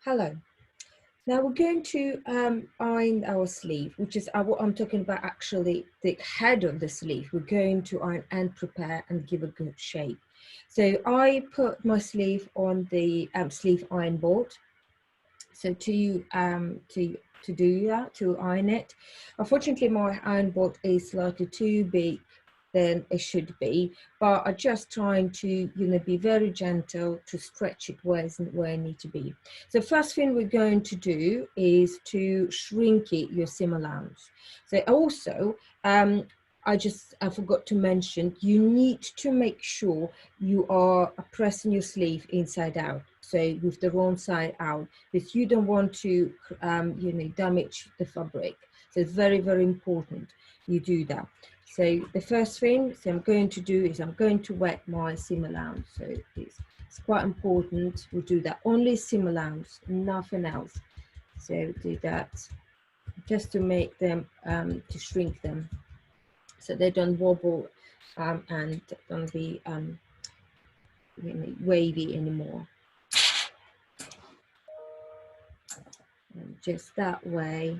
Hello. Now we're going to iron our sleeve, which is what I'm talking about, actually the head of the sleeve. We're going to iron and prepare and give a good shape. So I put my sleeve on the sleeve iron board. So to do that, to iron it, unfortunately my iron board is slightly too big than it should be, but I'm just trying to be very gentle to stretch it where I need to be. So first thing we're going to do is to shrink it your seam allowance. So also I forgot to mention, you need to make sure you are pressing your sleeve inside out, so with the wrong side out, because you don't want to damage the fabric. So it's very, very important you do that. So the first thing I'm going to do is I'm going to wet my seam allowance. So it's quite important we do that. Only seam allowance, nothing else. So do that just to make them, to shrink them, so they don't wobble and don't be wavy anymore. And just that way,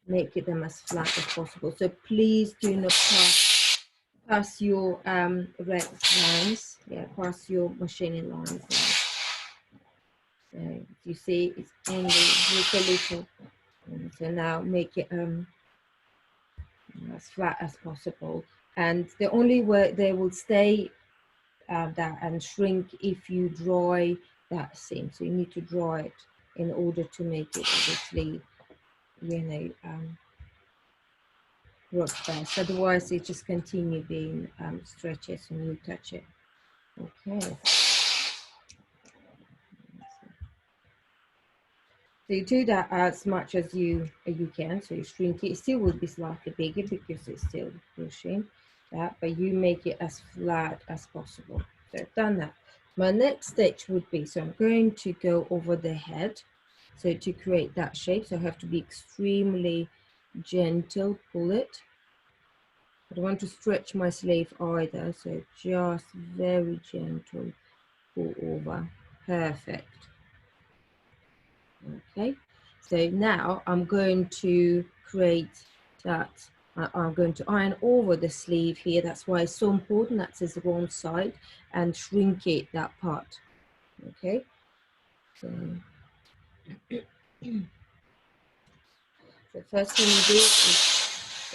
make them as flat as possible. So please do not pass your red lines. Yeah, pass your machining lines. So you see, it's only little. So now make it as flat as possible. And the only way they will stay that and shrink if you dry that seam. So you need to dry it in order to make it obviously, work best. Otherwise, it just continue being stretches when you touch it. Okay. So you do that as much as you can. So you shrink it. It still will be slightly bigger because it's still pushing that, but you make it as flat as possible. So I've done that. My next stitch would be, so I'm going to go over the head. So to create that shape, so I have to be extremely gentle, pull it. I don't want to stretch my sleeve either, so just very gentle, pull over. Perfect. Okay, so now I'm going to create that. I'm going to iron over the sleeve here. That's why it's so important. That's the wrong side, and shrink it, that part. Okay, so the first thing you do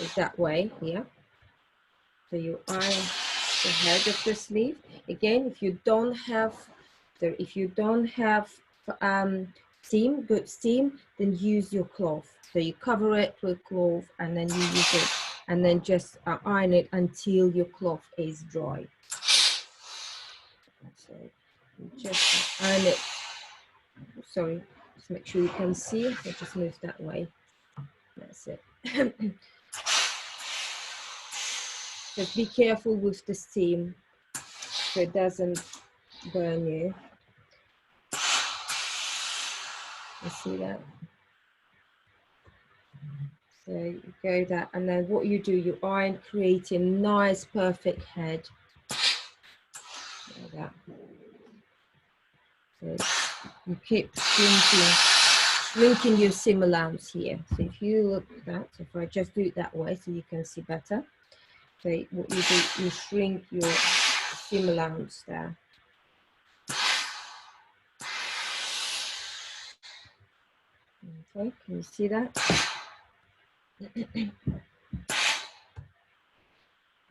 is that way here. So you iron the head of the sleeve. Again, if you don't have seam, good seam, then use your cloth. So you cover it with cloth and then you use it, and then just iron it until your cloth is dry. So just iron it. Sorry, just make sure you can see. So just move that way. That's it. Just be careful with the steam so it doesn't burn you. You see that? So you go that, and then what you do, you iron, creating nice, perfect head. Like that. So you keep shrinking your seam allowance here. So if you look at that, so if I just do it that way so you can see better. So what you do, you shrink your seam allowance there. Okay, can you see that?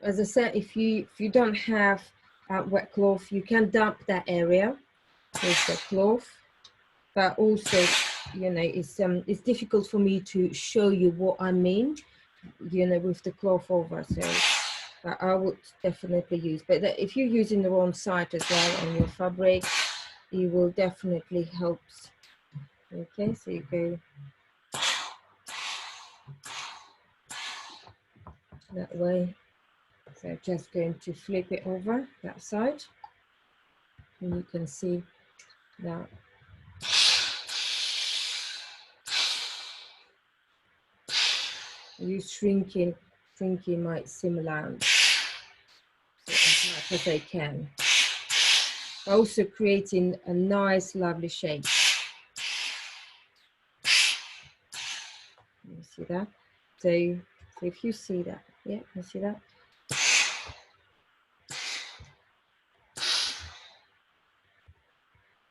As I said, if you don't have wet cloth, you can damp that area with the cloth. But also, it's difficult for me to show you what I mean, with the cloth over. So I would definitely use. But if you're using the wrong side as well on your fabric, it will definitely help. Okay, so you go that way. So just going to flip it over that side, and you can see that. You shrinking my seam allowance as much as I can. Also creating a nice, lovely shape. You see that? So if you see that, yeah, you see that?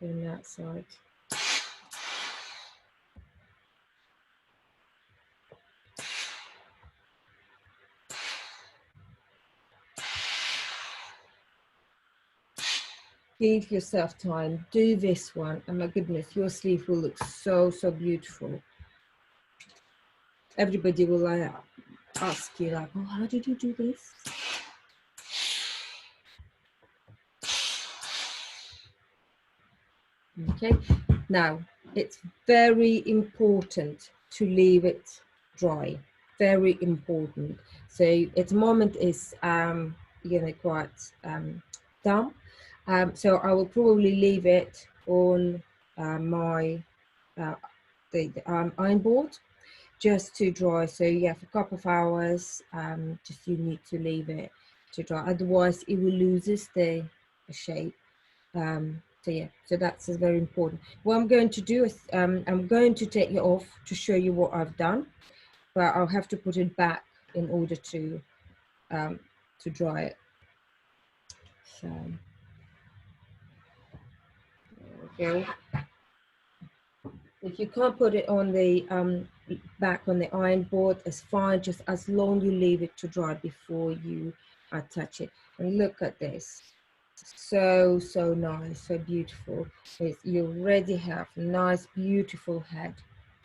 On that side. Give yourself time, do this one, and my goodness, your sleeve will look so, so beautiful. Everybody will ask you like, oh, how did you do this? Okay, now it's very important to leave it dry, very important. So at the moment is quite damp, so I will probably leave it on my iron board just to dry. So yeah, for a couple of hours, just you need to leave it to dry, otherwise it will loses the shape. So yeah, so that's very important. What I'm going to do is I'm going to take it off to show you what I've done, but I'll have to put it back in order to dry it. So there we go. If you can't put it on the back on the iron board, it's fine, just as long you leave it to dry before you touch it. And look at this. So, so nice, so beautiful. You already have a nice, beautiful head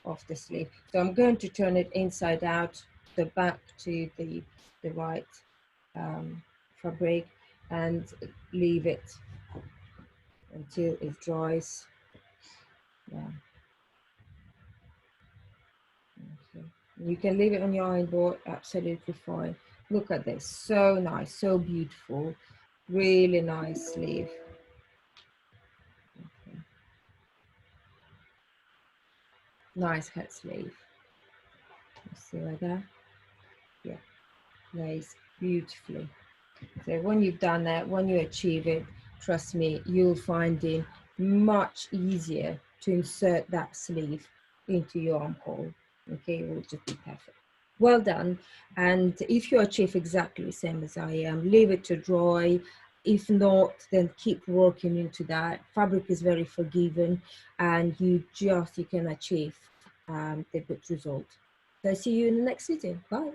of the sleeve. So I'm going to turn it inside out, the back to the right fabric, and leave it until it dries. Yeah. Okay. You can leave it on your iron board, absolutely fine. Look at this, so nice, so beautiful, really nice sleeve. Okay. Nice head sleeve. See like that? Yeah, lays beautifully. So when you've done that, when you achieve it, trust me, you'll find it much easier to insert that sleeve into your armhole. Okay, it will just be perfect. Well done. And if you achieve exactly the same as I am, leave it to dry. If not, then keep working into that. Fabric is very forgiving, and you can achieve the good result. So see you in the next video. Bye.